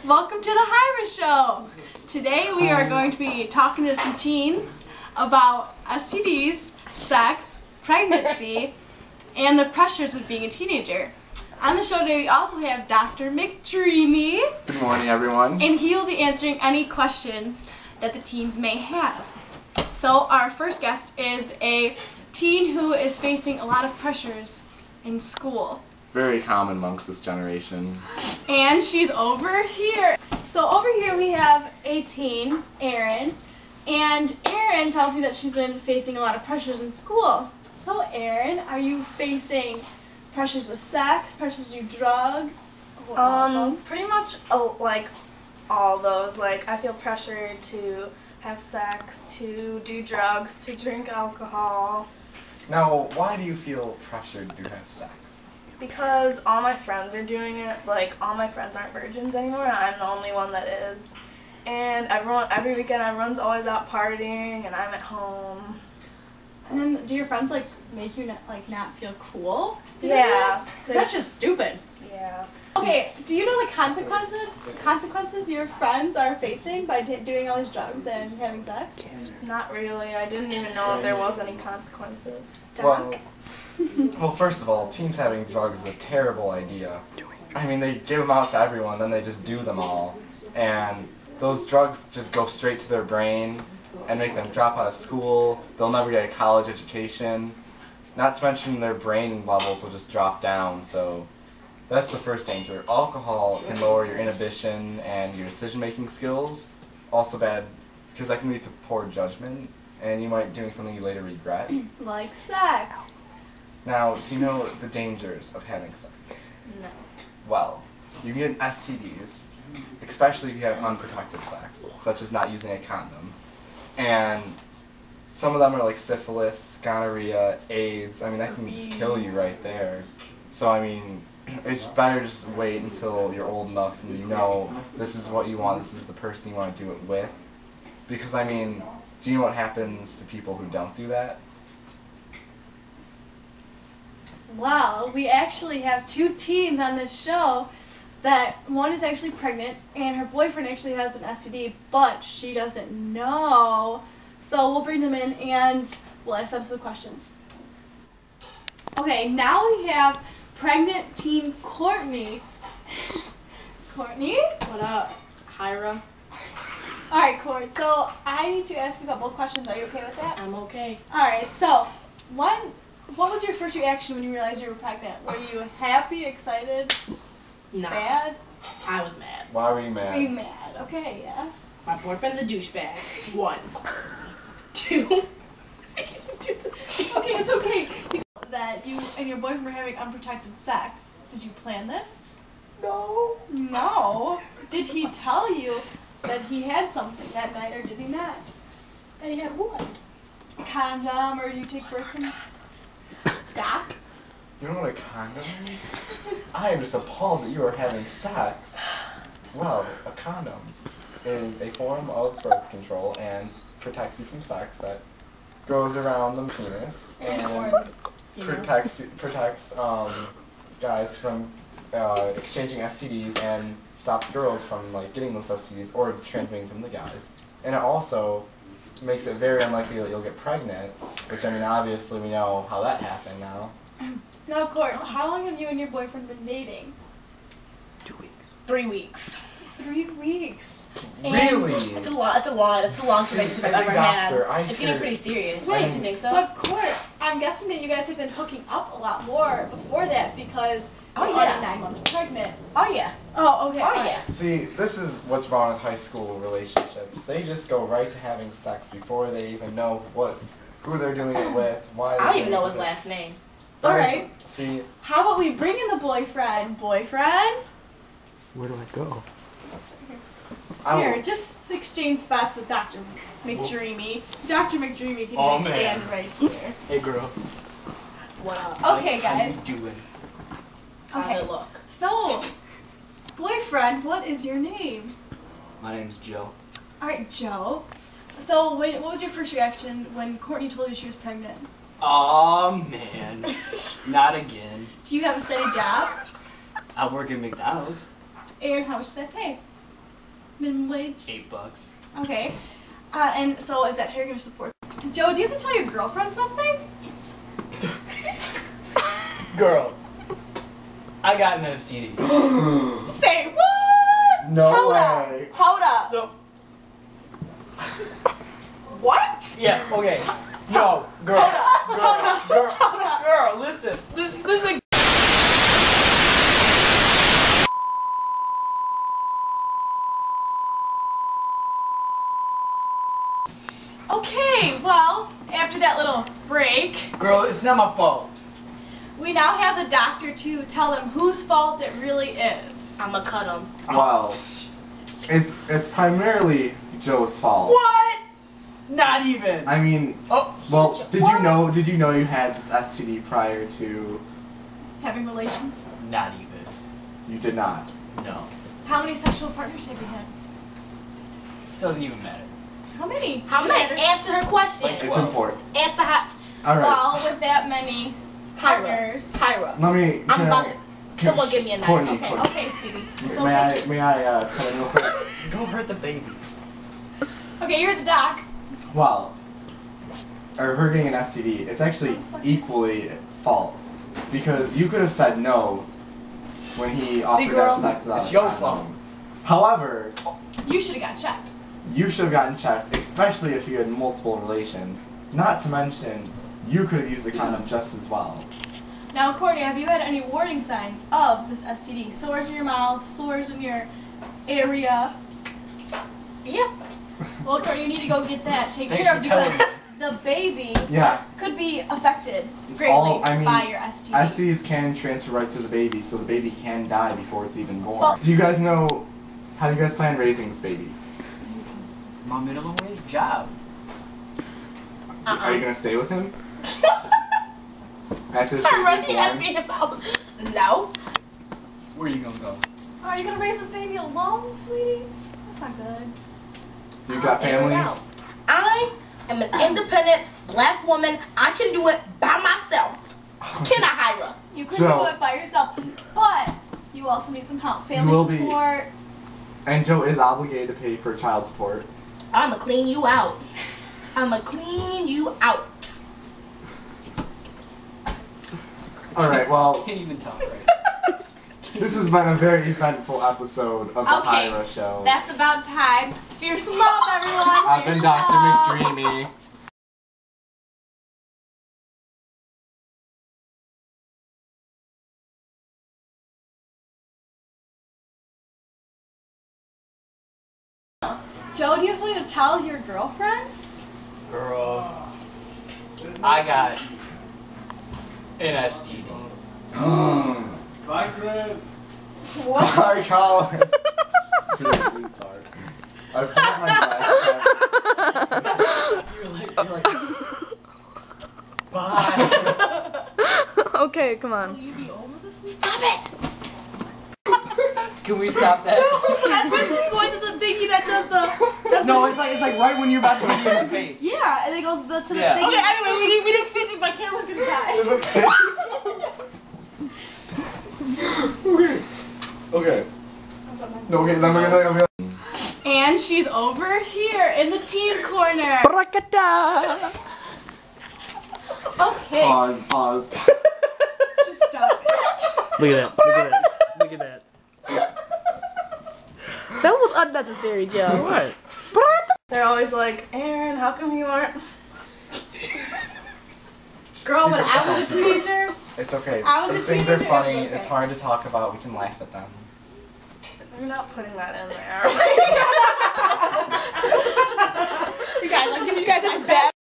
Welcome to the Hyra Show. Today we are going to be talking to some teens about STDs, sex, pregnancy, and the pressures of being a teenager. On the show today we also have Dr. McDreamy. Good morning, everyone. And he will be answering any questions that the teens may have. So our first guest is a teen who is facing a lot of pressures in school. Very common amongst this generation. And she's over here. So over here we have a teen, Erin. And Erin tells me that she's been facing a lot of pressures in school. So Erin, are you facing pressures with sex, pressures to do drugs? Pretty much like all those. Like I feel pressured to have sex, to do drugs, to drink alcohol. Now, why do you feel pressured to have sex? Because all my friends are doing it. Like all my friends aren't virgins anymore. I'm the only one that is. And every weekend everyone's always out partying and I'm at home. And then do your friends like make you not feel cool? Yeah. Because that's just stupid. Yeah. Okay, do you know the consequences your friends are facing by doing all these drugs and having sex? Not really. I didn't even know if there was any consequences. Well, first of all, teens having drugs is a terrible idea. I mean, they give them out to everyone, then they just do them all. And those drugs just go straight to their brain and make them drop out of school. They'll never get a college education. Not to mention their brain levels will just drop down, so that's the first danger. Alcohol can lower your inhibition and your decision-making skills. Also bad, because that can lead to poor judgment, and you might be doing something you later regret. Like sex. Now, do you know the dangers of having sex? No. Well, you can get STDs, especially if you have unprotected sex, such as not using a condom. And some of them are like syphilis, gonorrhea, AIDS. I mean, that can just kill you right there. So, I mean, it's better just wait until you're old enough and you know this is what you want, this is the person you want to do it with. Because, I mean, do you know what happens to people who don't do that? Well, we actually have two teens on this show that one is actually pregnant and her boyfriend actually has an STD, but she doesn't know. So we'll bring them in and we'll ask them some questions. Okay, now we have pregnant teen Courtney. Courtney? What up, Hyra? Alright, Court, so I need to ask a couple of questions. Are you okay with that? I'm okay. Alright, so what was your first reaction when you realized you were pregnant? Were you happy, excited, Nah. sad? I was mad. Why were you mad? Be mad. Okay, yeah. My boyfriend's a douchebag. 1. 2. I can't do this. Okay, it's okay. That you and your boyfriend were having unprotected sex. Did you plan this? No. No. Did he tell you that he had something that night, or did he not? That he had what? A condom, or did you take birth control? Doc? You know what a condom is? I am just appalled that you are having sex. Well, a condom is a form of birth control and protects you from sex that goes around the penis and protects guys from exchanging STDs and stops girls from like getting those STDs or transmitting from the guys. And it also makes it very unlikely that you'll get pregnant, which I mean obviously we know how that happened now. Now, Court, how long have you and your boyfriend been dating? 2 weeks. 3 weeks. 3 weeks. Really? It's a lot. It's a long relationship I've As a ever doctor, had. It's getting pretty serious. Wait, Don't you think so? But Court, I'm guessing that you guys have been hooking up a lot more before that because you're yeah. already 9 months pregnant. Oh yeah. Oh, okay. Oh yeah. See, this is what's wrong with high school relationships. They just go right to having sex before they even know who they're doing it with, why. I don't even know his last name. Alright. See. How about we bring in the boyfriend? Boyfriend? Where do I go? Here, just exchange spots with Dr. McDreamy. Dr. McDreamy can just stand right here. Hey, girl. What up? Okay, guys. How you doing? How's Okay. it look? So, boyfriend, what is your name? My name's Joe. Alright, Joe. So, what was your first reaction when Courtney told you she was pregnant? Oh man, not again. Do you have a steady job? I work at McDonald's. And how much does that pay? Minimum wage? $8. Okay. And so is that how you're gonna support? Joe, do you have to tell your girlfriend something? Girl, I got an STD. Say what? No Hold way. up. Hold up. No. What? Yeah, okay. No, girl. Girl, listen. This is a Okay, well, after that little break, girl, it's not my fault. we now have the doctor to tell them whose fault it really is. I'ma cut him. Well, it's primarily Joe's fault. What? Not even. I mean, Oh, well, did you know you had this STD prior to? Having relations. not even. You did not. No. How many sexual partners have you had? Doesn't even matter. How many? How many? Answer her question. It's Well, important. Answer her. All right. Well, with that many partners. Hyra. Let me. I'm can about I- to. can- Someone give me a knife. Courtney, Okay, Courtney. okay, sweetie. It's May okay. I cut in real quick? Don't hurt the baby. Okay, here's the doc. Well, her getting an STD, it's actually equally at fault. Because you could have said no when he offered to girl, have sex without it's a your condom. fault. However, You should have got checked. you should have gotten checked, especially if you had multiple relations. Not to mention, you could have used a condom just as well. Now, Courtney, have you had any warning signs of this STD? Sores in your mouth, sores in your area? Yeah. Well, Courtney, you need to go get that taken Thanks care of for telling because me. the baby Yeah, could be affected greatly I mean, by your STD. STDs can transfer right to the baby, so the baby can die before it's even born. Well- Do you guys know, how do you guys plan raising this baby? It's my minimum wage job. Are you gonna stay with him? After this Hyra, baby he is asked born? me about. No. Where are you gonna go? So are you going to raise this baby alone, sweetie? That's not good. You got family? I am an independent black woman. I can do it by myself. Can I, Hyra? You could Joe. do it by yourself, but you also need some help. will Family be- support. And Joe is obligated to pay for child support. I'ma clean you out. I'ma clean you out. Alright, well, Can't even talk right. this has been a very eventful episode of the Okay, Hyra Show. That's about time. Fierce love, everyone. I've been Fierce Dr. love. McDreamy. Joe, do you have something to tell your girlfriend? Girl, I got an STD. Bye, Chris. What? Hi, Colin. Really sorry. I put my glasses You're like, bye. Okay, come on. Will you be over this week? Stop it! Can we stop that? That's when she's going to the thingy that does the. No, it's like right when you're about to hit me in the face. Yeah, and it goes to the Yeah. thingy. Okay, anyway, we didn't finish. My camera's gonna die. Okay. No, okay, then we're gonna And she's over here in the teen corner. Okay, pause. just stop it. Look at that. Look at that. Look at that. That was unnecessary, Joe. What? They're always like, Aaron, how come you aren't? Girl, when I was a teenager, It's okay. I was These a things are teenager, funny. it's okay. It's hard to talk about. We can laugh at them. You're not putting that in there. you guys, I'm giving you guys a bad.